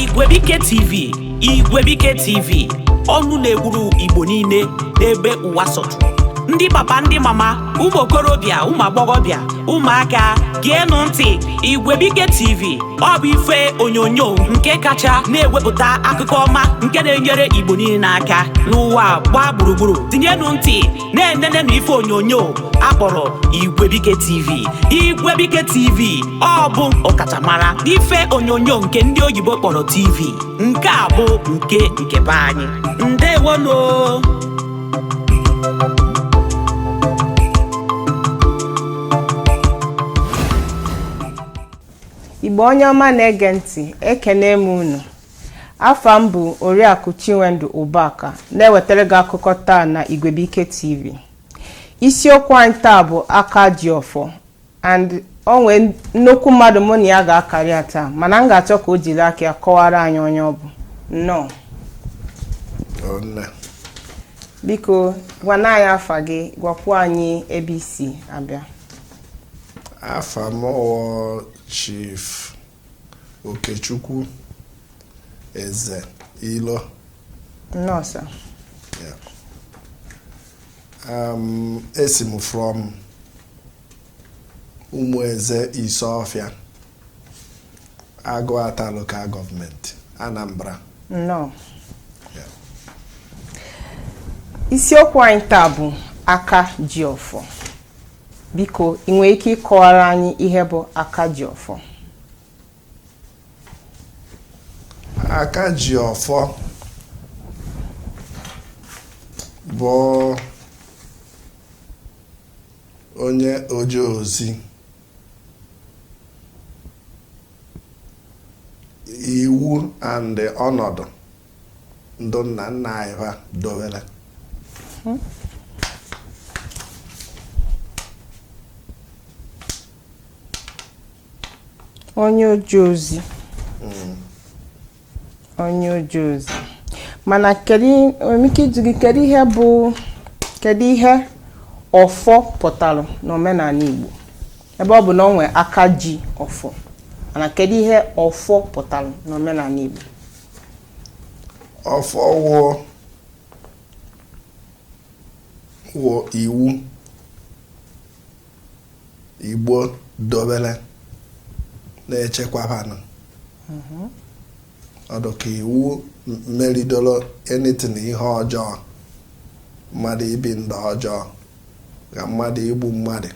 Igwebike TV, Igwebike TV, ọnụ na-egburu Igbo niile n'ebe ụwa sọtụrụ. Ndị papa, ndị mama, ụmụ okorobịa, ụmụ agbọghọbịa, ụmụaka, geenụ ntị. Igwebike TV ọ bụ ife onyonyo nke kacha na-ewepụta akụkọ ọma nke na-enyere Igbo niile n'aka n'ụwa gbaa gburugburu. Tinyenụ ntị na-enenenụ ife onyonyo akpọrọ Igwebike TV. Igwebike TV ọ bụ ọkachamara n'ife onyonyo nke ndị oyibo kpọrọ TV. Nke a bụ nke be anyị. Ndewono. Igbo onye ọma na-ege ntị, ekene m unu. Afa m bụ Oriakụ Chinwendu Ụbaka, na-ewetara gị akụkọ taa na Igwebike TV. Isiokwu anyị taa bụ aka ji ọfọ, and onwe nnukwu mmadụ mụ na ya ga-akarị taa, mana m ga-achọ ka o jiri aka ya kọwara anyị onye ọ bụ. Nnọọ. Biko gwana anyị afa gị, gwakwa anyị ebe isi abịa. Afa m Chief Okechukwu Eze Ilo. No, sir. Yeah. Esim from Umueze Isiokwu, Agụata Local Government, Anambra. No. Yeah. Isiokwu anyị taa bụ aka ji ọfọ. Biko, ị nwere ike ịkọwara anyị ihe bụ aka ji ọfọ? Aka ji ọfọ bụ onye oje ozi iwu and ọnọdụ ndụ nna nna anyị ha dowere. Onye oje ozi. Onye oje ozi. Mana kedu ihe ọfọ pụtara n'omenala Igbo? Ebe ọ bụ na o nwere aka ji ọfọ. Mana kedu ihe ọfọ pụtara n'omenala Igbo? Ọfọ wụ iwu Igbo dobere na-echekwaba. Ọdụ ka iwu meridoro anything ihe ọjọọ, mmadụ ibi ndụ ọjọọ, ka mmadụ igbu mmadụ,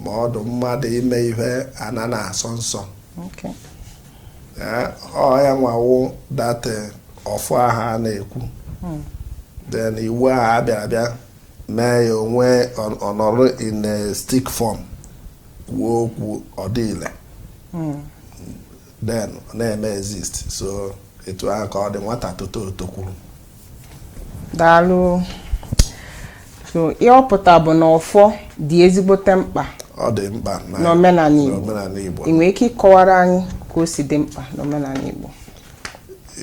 ma ọdụ mmadụ ime ihe ana na-asọ nsọ. Ọ ya nwawo date ọfọ aha a na-ekwu. Then iwu aha abịa mee ya onwe ọnọrọ in a stick form, kwuo okwu ọdịile. Then na-eme exist. So etu ahụ ka ọ dị nwata toto kwuru. Daalụ. So ihe ọ pụta bụ na ọfọ dị ezigbote mkpa. Ọ dị mkpa n'omenala Igbo. Ị nwere ike ịkọwara anyị ka o si dị mkpa n'omenala Igbo?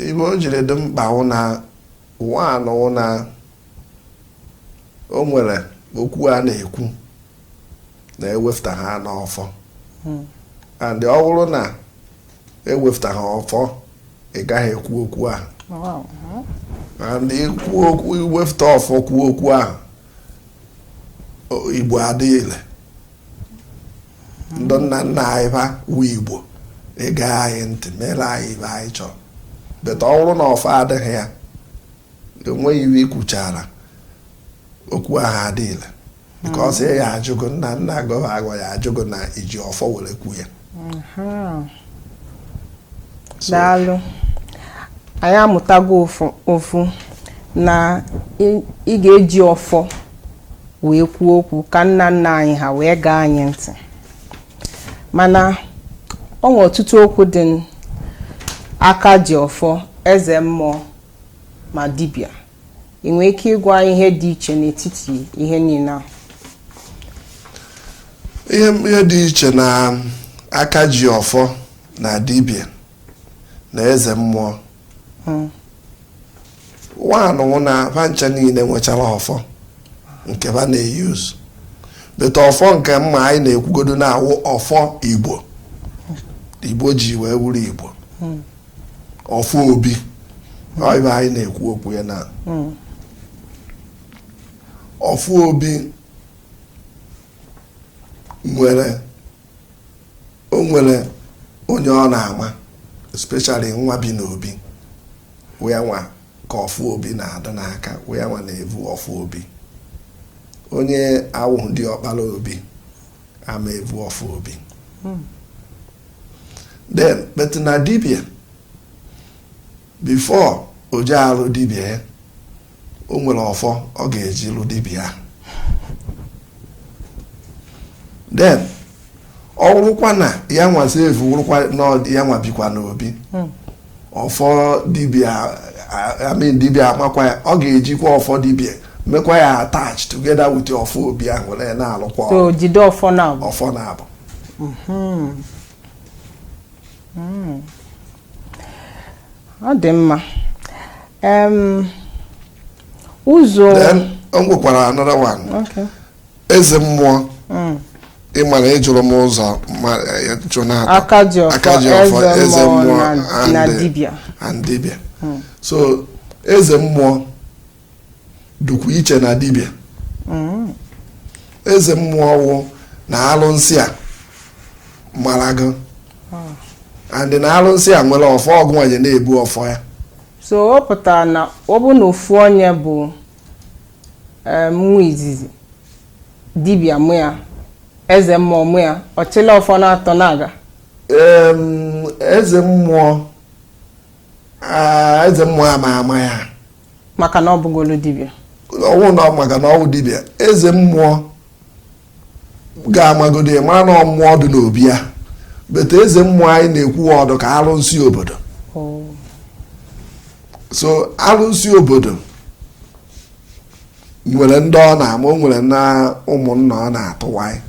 Ibe o jiri dị mkpa wụ na o nwere okwu a na-ekwu na-ewefụta ha n'ọfọ. And ọ bụrụ na ewefụta ha ọfọ, ị gaghị ekwu okwu ahụ. And ikwu okwu, iwefụta ọfọ kwuo okwu ahụ, Igbo adịghịle. Ndụ nna nna anyị ha wụ Igbo, ị gaa anyị ntị, mere anyị ibe anyị chọrọ. Beta ọ bụrụ na ọfọ adịghị ya, enweghị iwe ikwuchara okwu ahụ adịghịle. Because ya ajụgo nna nna gọva agwa ya ajụgo na iji ọfọ were kwu ya. Daalụ. Anyị amụtago ofu na ị ga-eji ọfọ wee kwuo okwu ka nna nna anyị ha wee gaa anyị ntị. Mana ọ nwere ọtụtụ okwu dị aka ji ọfọ, eze mmụọ, ma dibịa. Ị nwere ike ịgwa ihe dị iche n'etiti ihe niile a? Ihe dị iche na aka ji ọfọ na dibịa na eze mmụọ. Nwanụ na vancha niile nwechara ọfọ nke ha na-eyuzu. Beta ọfọ nke mma anyị na-ekwugodo na-awụ ọfọ Igbo. Igbo ji wee wuru Igbo. ọfọ obi ọ ibe anyị na-ekwu okwu ya na ọfọ obi o nwere onye ọ na-ama especially nwa bi n'obi wee nwa ka ọfọ obi na-adị n'aka wee nwa na-evu ọfọ obi onye awụghị dị ọkpara obi ama evu ọfọ obi then but na dibia before o je alụ dibia ya o nwere ọfọ ọ ga-eji lụ dibia then ọ wụrụkwa na ya nwa sevu wụrụkwa na ya nwa bikwa n'obi ọfọ dibia dibia amakwa ya ọ ga-ejikwa ọfọ dibia mekwa ya attach together with ọfọ obi ahụ were na-alụkwa so jide ọfọ na-abụ ọ dị mma ụzọ then o nwekwara another one eze mmụọ ịmara ịjụrụ m ụzọ aka ji ọfọ eze mmụọ na dibia so eze mmụọ dukwu iche na dibia eze mmụọ wụ na alụnsị a mara gị and na alụnsị a nwere ọfọ ọgụ nwanyị na-ebu ọfọ ya so ọ pụtara na ọ bụ na ofu onye bụ nwa izizi dibia mụ ya eze mmụọ mụ ya ọchịla ọfọ na-atọ na-aga eze mmụọ ama ya maka na ọ bụgolo dibia ọwụ na maka na ọwụ dibia eze mmụọ ga-amagodo ya mara na mmụọ dị n'obi ya bete eze mmụọ anyị na-ekwu ọdụ ka alụnsị obodo so alụnsị obodo nwere ndị ọ na-ama o nwere na ụmụnna ọ na-atụwanyị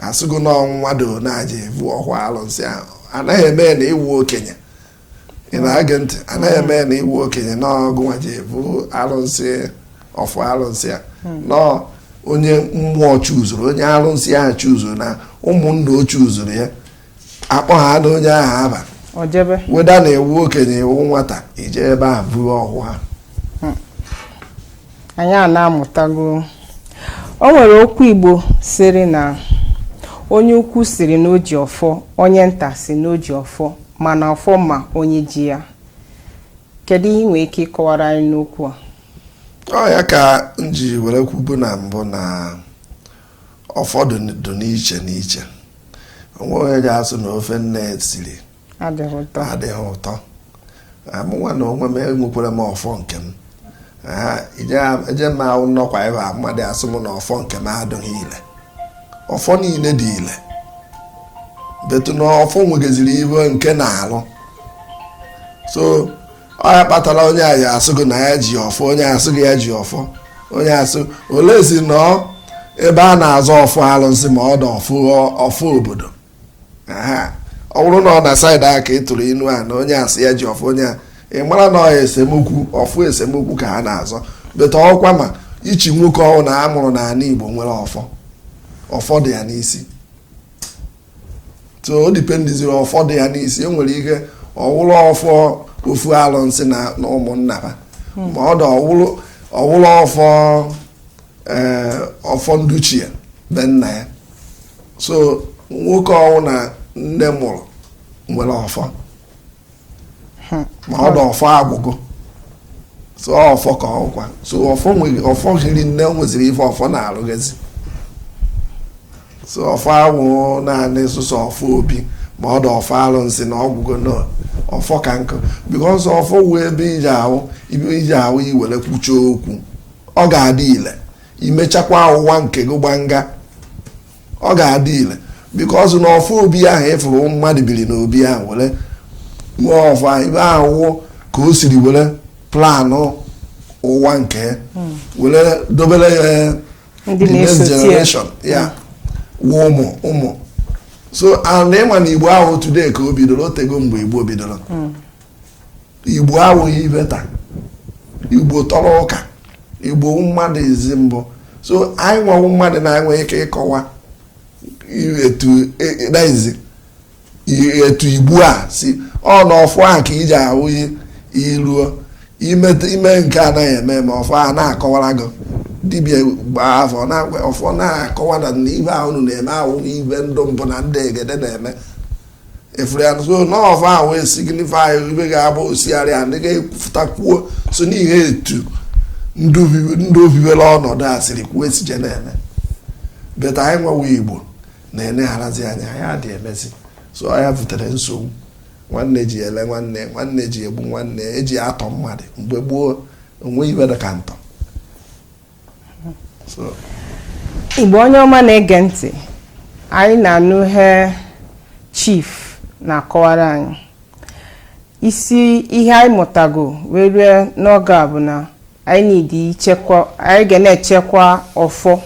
asịgo na ọnwado na-aja evu ọhụụ alụnsị ahụ anaghị eme na iwu okenye ị na-age ntị anaghị eme na iwu okenye na ọgụ nwaji evu alụnsị ọfụ alụnsị a nọ onye mmụọ chuzuru onye alụnsị ahụ chuzuru na ụmụnna o chuzuru ya akpọ ha na onye ahụ aba weda na ewu okenye iwu nwata ije ebe a bụrụ ọhụụ ha anyị a na-amụtago o nwere okwu Igbo sịrị na onye ukwu siri na o ji ọfọ onye nta si na o ji ọfọ mana ọfọ ma onye ji ya kedu ihe nwere ike ịkọwara anyị n'okwu a ọ ya ka m ji were kwubu na mbụ na ọfọ dị n'iche n'iche onwe onye ji asụ na ofe nne siri adịghị ụtọ amụnwa na onwe m enwekwara m ọfọ nke m eje m ahụ nnọkwa ebe a mmadụ asụ m na ọfọ nke m adịghị ile ọfọ niile dị ile betu na ọfọ nwegaziri ibe nke na-alụ so ọ ya kpatara onye a ya asụgo na ya ji ọfọ onye asụghị ya ji ọfọ onye asụ olezi nọ ebe a na-azụ ọfọ alụnsị ma ọ dị ọfọ obodo ọ bụrụ na ọ na saịdị aka ị tụrụ inu a na onye asị ya ji ọfọ onye a ị mara na ọya esemokwu ọfụ esemokwu ka ha na-azọ beta ọkwa ma ichi nwoke ọhụụ na amụrụ n'ala Igbo nwere ọfọ dị ya n'isi so o dipendiziri ọfọ dị ya n'isi e nwere ike ọwụrụ ọfọ ofu alụnsị na ụmụnna ha ma ọ dị ọwụrụ ọfọ nduchie be nna ya so nwoke ọhụụ na nne mụrụ nwere ọfọ ma ọ dị ọfọ agwụgo so ọfọ ka ọkwa so ọfọ hiri nne nweziri ife ọfọ na-alụghezi so ọfọ awụ naanị sụsọ ọfọ obi ma ọ dị ọfọ alụnsị na ọgwụgo na ọfọ ka nkụ bikọsọ ọfọ wee ebe iji ahụ iwere kwuchie okwu ọ ga-adị ile imechakwa awụwa nke gị gbanga ọ ga-adị ile bikọsọ na ọfọ obi ahụ ịfụrụ mmadụ biri n'obi ahụ were nwa ọfọ ibe ahụ ka o siri were planụ ụwa nke were dobere ya the next generation ya wụ ụmụ so ana ịma na Igbo ahụ today ka o bidoro otego mgbe Igbo bidoro Igbo awụghị ibe taa Igbo tọrọ ụka Igbo mmadụ izi mbụ so anyị nwewu mmadụ na-enwe ike ịkọwa etu daizi etu igbu a si ọ na ọfọ a ka iji ahụ iruo ime nke anaghị eme ma ọfọ a na-akọwara gị dibịa gbaa afọ ọfọ na-akọwa na ibe ahụ na-eme ahụ na ibe ndụ mbụ na ndị egede na-eme efere ya so na ọfọ ahụ esignify ibe ga-abụ osigharị a ndị ga-ekwufụtakwuo so n'ihe etu ndị obibere ọnọdụ a siri kwuo esije na-eme beta anyị nwewe igbo na-enegharazi anya ya dị emezi so ya butere nsogbu nwanne ji ele nwanne ji egbu nwanne eji atọ mmadụ mgbe gboo onwe ibe dị ka ntọ igbo onye ọma na-ege ntị anyị na-anụ ihe chief na-akọwara anyị isi ihe anyị mụtago wee rue n'oge a bụ na anyị ga na-echekwa ọfọ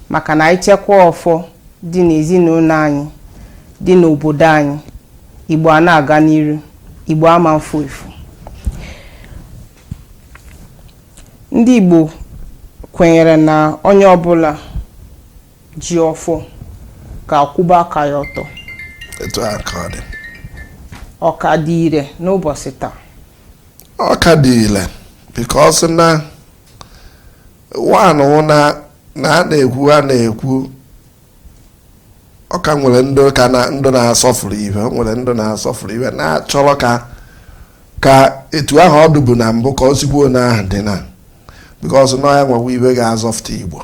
maka na anyị chekwa ọfọ dị n'ezinụlọ anyị dị n'obodo anyị igbo a na-aga n'iru igbo ama mfu efu ndị igbo kwenyere na onye ọbụla ji ọfọ ka akwụba aka ya ọtọ etu a ka ọ dị ọka dị ire n'ụbọchị taa ọka dị ile because na nwanụ na a na-ekwu ọka nwere ndụ na-asọfụrụ ibe nwere ndụ na-asọfụrụ ibe na-achọrọ ka etu ahụ ọdụ bụ na mbụ ka o sikwuo na ahụ dị na because na ya nwewe ibe ga-azọfụta igbo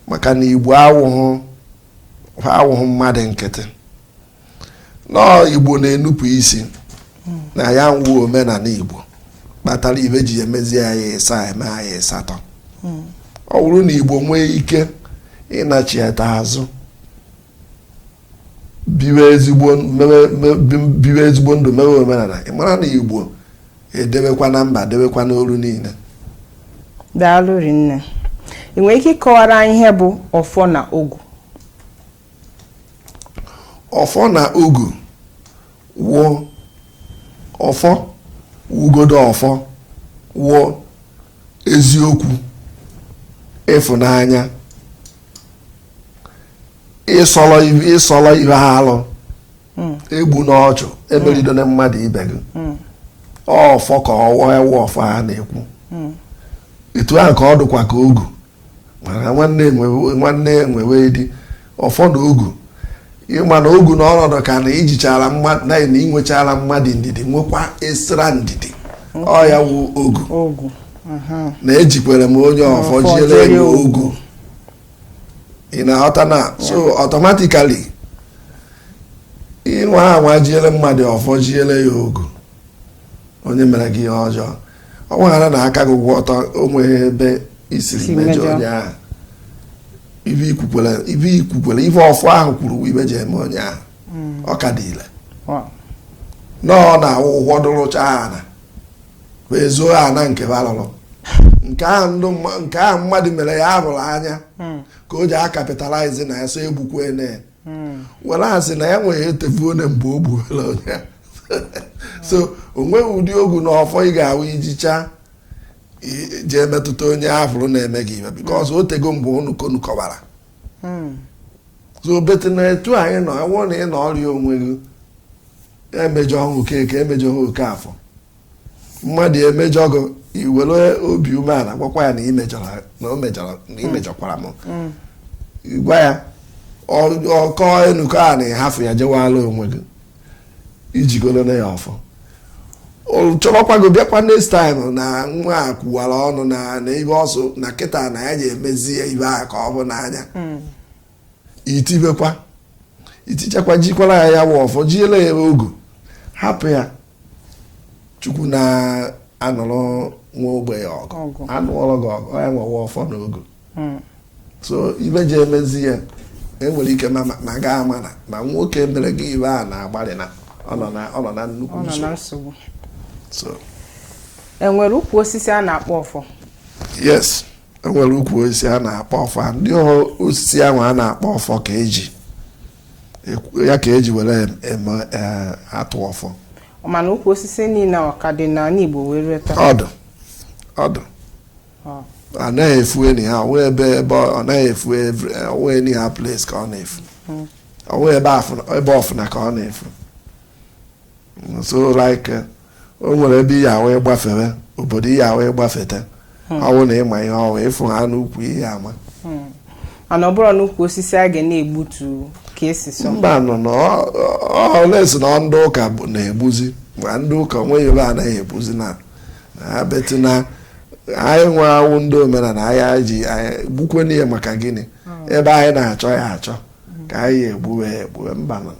maka na igbo awụghụ mmadụ nkịtị nọọ igbo na-enupụ isi na ya nwuo omenala igbo kpatara ibe ji emezi anyị ịsa eme anyị ịsatọ ọ bụrụ na igbo nwee ike ịnachieta azụ biwe ezigbo ndụ mewe omenala ị mara na igbo edebekwa na mba debekwa n'olu niile daalụ rinne ị nwere ike ịkọwara anyị ihe bụ ọfọ na ogu ọfọ na ogu wụ ọfọ wugodo ọfọ wụ eziokwu ịfụnanya ịsọrọ ihe alụ egbu n'ọchụ emerido na mmadụ ibe gị ọfọ ka ewu ọfọ a na-ekwu etu ahụ ka ọ dịkwa ka ogu maka nwanne enwewe dị ọfọ na ogu ịma na ogu na ọnọdụ ka na ijichara mmadụ na inwechara mmadụ ndidi nwekwa esira ndidi ọ ya wụ ogu na ejikwere m onye ọfọ jiele ya ogu ị na-aghọta na so automatically ịnwa anwa jiele mmadụ ọfọ jiele ya ogu onye mere gị ihe ọjọọ ọ nweghara na aka gị gwụ ọtọ onweghị ebe isiri mejọ onye ahụ ibe ikwukwere ife ọfọ ahụ kwuru ibe ji eme onye ahụ ọ ka dị ile nọọ na ụfọdụrụcha ana wee zoo ana nke balụrụ nke ahụ mmadụ mere ya abụrụ anya ka o ji akapitalize na ya so egbukwe ne were asị na ya nwere etefone mgbe o gbuwere onye so onweghị ụdị ogu na ọfọ ị ga-ahụ ijicha jee metụta onye afụrụ na-eme gị ibe because o tego mgbe unu kọbara so bete na etu anyị nọ enwe na ị na ọrịa onwe gị emejọ ha okeke emejọ ha oke afọ mmadụ emejọ gị iwere obi umeala gwakwa ya na imejọkwara m gwa ya ọkọ enukọ a na ịhafụ ya jewala onwe gị ijigolo na ya ọfọ chọrọkwa gị bịakwa next time na nwa a kwuwara ọnụ na ibe ọsọ na kịta na ya ga-emezie ibe a ka ọ bụ n'anya itibekwa itichakwa jikwara ya wụ ọfọ jiele ya ogu hapụ ya chukwu na anọrọ nwa ogbenye ọgụ anụọrọ gị ọgụ ya nwewe ọfọ na ogu so ibe ji emezi ya enwere ike ma gaa mana ma nwoke mere gị ibe a na-agbalị na ọ nọ na nnukwu nsogbu. So enwere ukwu osisi a na-akpọ ọfọ? Yes, enwere ukwu osisi a na-akpọ ọfọ. Ndị osisi ahụ a na-akpọ ọfọ ka eji were atụ ọfọ. Mana ukwu osisi niile ọka dị na n'Igbo were taa. Ọdụ. Anaghị efu eni ha, ọ naghị efu onwe eni ha place ka ọ na-efu. ọnwa ebe ọfụna ka ọ na-efu. So like o nwere ebe ihe ahụ ịgbafere obodo ihe ahụ ịgbafete ọwụ na ịma ihe ọwụ ịfụ ha n'ukwu ihe ama. Mana ọ bụrụ n'ukwu osisi a ga na-egbutu ka esi sọ. Mba nọ na-esi na ndị ụka na-egbuzi ma ndị ụka onweghị ebe anaghị egbuzi na ha beti na anyị nwe awụ ndị omenala anyị ji gbukwe n'ihe maka gịnị ebe anyị na-achọ ya achọ ka anyị egbuwe mba nọ.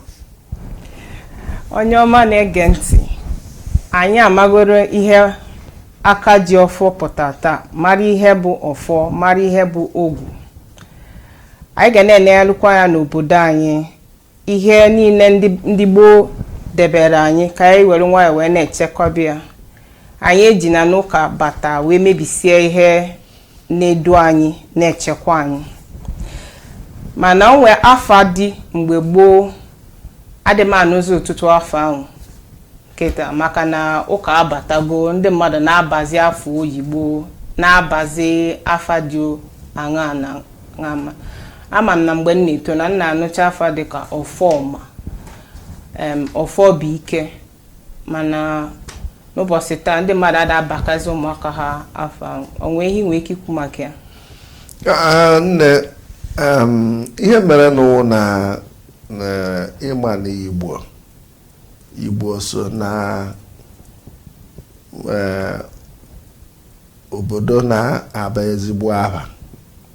Onye ọma na-ege ntị, anyị amagoro ihe aka ji ọfọ pụta taa, mara ihe bụ ọfọ, mara ihe bụ ogwu. Anyị ga na-enelukwa ya n'obodo anyị ihe niile ndị gboo debere anyị ka anyị were nwayọ wee na-echekwaba ya. Anyị ejina n'ụka bata wee mebisie ihe na-edu anyị na-echekwa anyị. Mana onwe afa dị mgbe gboo adị m anụzi ụtụtụ afọ ahụ keta maka na ụka abatago ndị mmadụ na-abazi afọ oyibo na-abazi afa dị aṅa na ama. Ama m na mgbe m na-eto na nna anụcha afa dịka ọfọma ọfọ bụ ike, mana n'ụbọchị taa ndị mmadụ adabakazi ụmụaka ha afọ onwe ihe nwee ike ikwu maka ya. Nne ihe mere n'ụwa na ịma na Igbo so na obodo na-aba ezigbo aha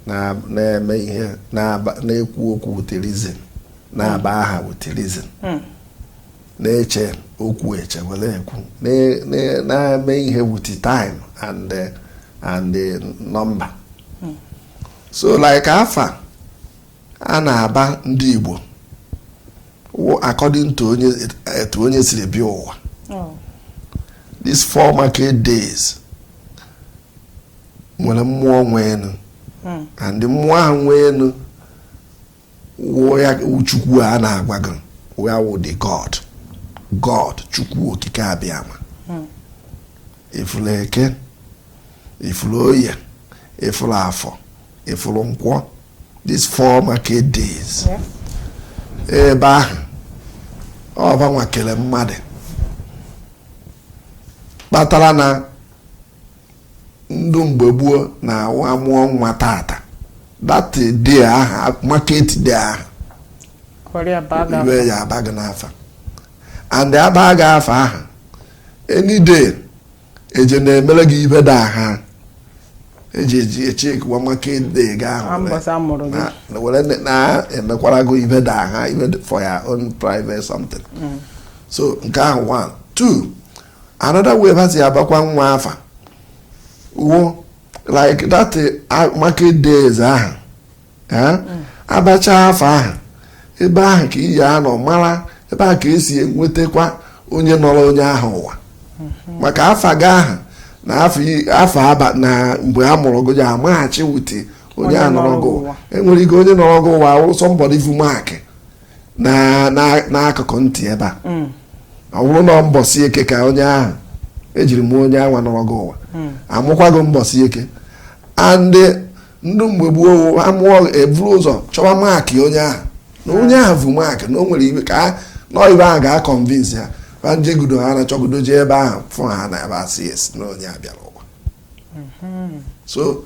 na-eme ihe na-ekwu okwu utilizin na-aba aha utilizin na-eche okwu eche were ekwu na-eme ihe with time and number. So like afa a na-aba ndị Igbo according to onye siri bịa ụwa. These 4 market days nwere mmụọ nwenu and mmụọ ahụ nwenu Chukwu a na-agwago where would the God Chukwu okike abịama. Ifuru eke, ifuru oye, ifuru afọ, ifuru nkwọ, these 4 market days. Ebe ahụ ọba nwakere mmadụ kpatara na ndụ mgbe gboo na amụọ nwa tata that day aha market day aha iwe ya abaghị n'afa and abaghị afa aha any day eje na-emere gị ibe da aha eji echekwa market day ga ahụ were na-emekwara go ibe da aha ibe for your own private something. So nke ahụ 1 2 another way basi abakwa nwa afa wo like that market days aha abacha afa aha ebe ahụ ka iyi anọ mara ebe ahụ ka esi enwetakwa onye nọrọ onye ahụ ụwa maka afa ga aha na afọ aba na mgbe a mụrụ gị amaghachi wute onye anọrọgo enwere ike onye nọrọgo ụwa wụrụ somebody vu mark n'akụkụ ntị ebe a ọ bụrụ na mbọsị eke ka onye ahụ ejiri m onye anwa nọrọgo ụwa amụkwago mbọsị eke and ndị mgbe gboo amụọ eburu ụzọ chọwa maakị onye ahụ na onye ahụ vu maakị na o nwere ibe ka nọ ibe ahụ ga-akọnvinsi ha vanjegudo ha na chọgodo je ebe ahụ fụ ha na ebe asị yes na onye abịara ụwa. So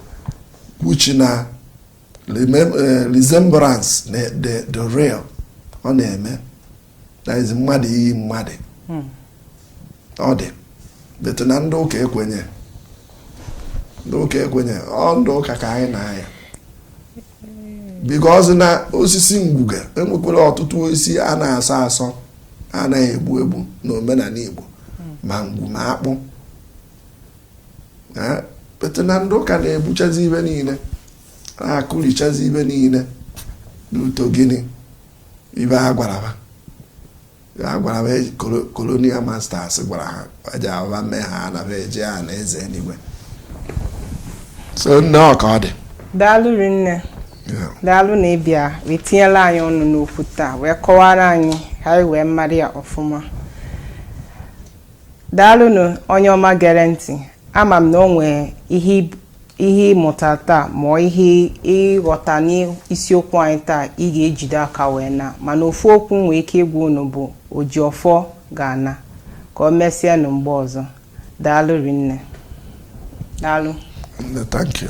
which na resemblance the real ọ na-eme that is mmadụ iyi mmadụ ọ dị beto na ndị ụka ekwenye ọ ndị ụka ka anyị na-aya because na osisi ngwuga enwekwara ọtụtụ osisi a na-asọ asọ a na-egbu egbu n'omenala Igbo ma ngwu ma akpụ beto na ndị ụka na-egbuchazi ibe niile na-akụrichazi ibe niile n'uto gịnị ibe ha gwara colonial masters gwara ha eji aba mee ha na eje ha na eze eluigwe. So nne ọ ka ọ dị. Daalụ rinne. Daalụ na ịbịa wee tinyela anyị ọnụ n'okwu taa wee kọwara anyị ka anyị wee mara ya ọfụma. Daalụ na onye ọma gere ntị. Ama m na o nwee ihe ihe ịmụta taa ma ihe ịghọta n'isiokwu anyị taa ị ga-ejide aka wee na mana ofu okwu nwee ike ịgwa unu bụ oji ọfọ ga-ana ka o mesịa na mgbe ọzọ. Daalụ rinne. Daalụ. Thank you.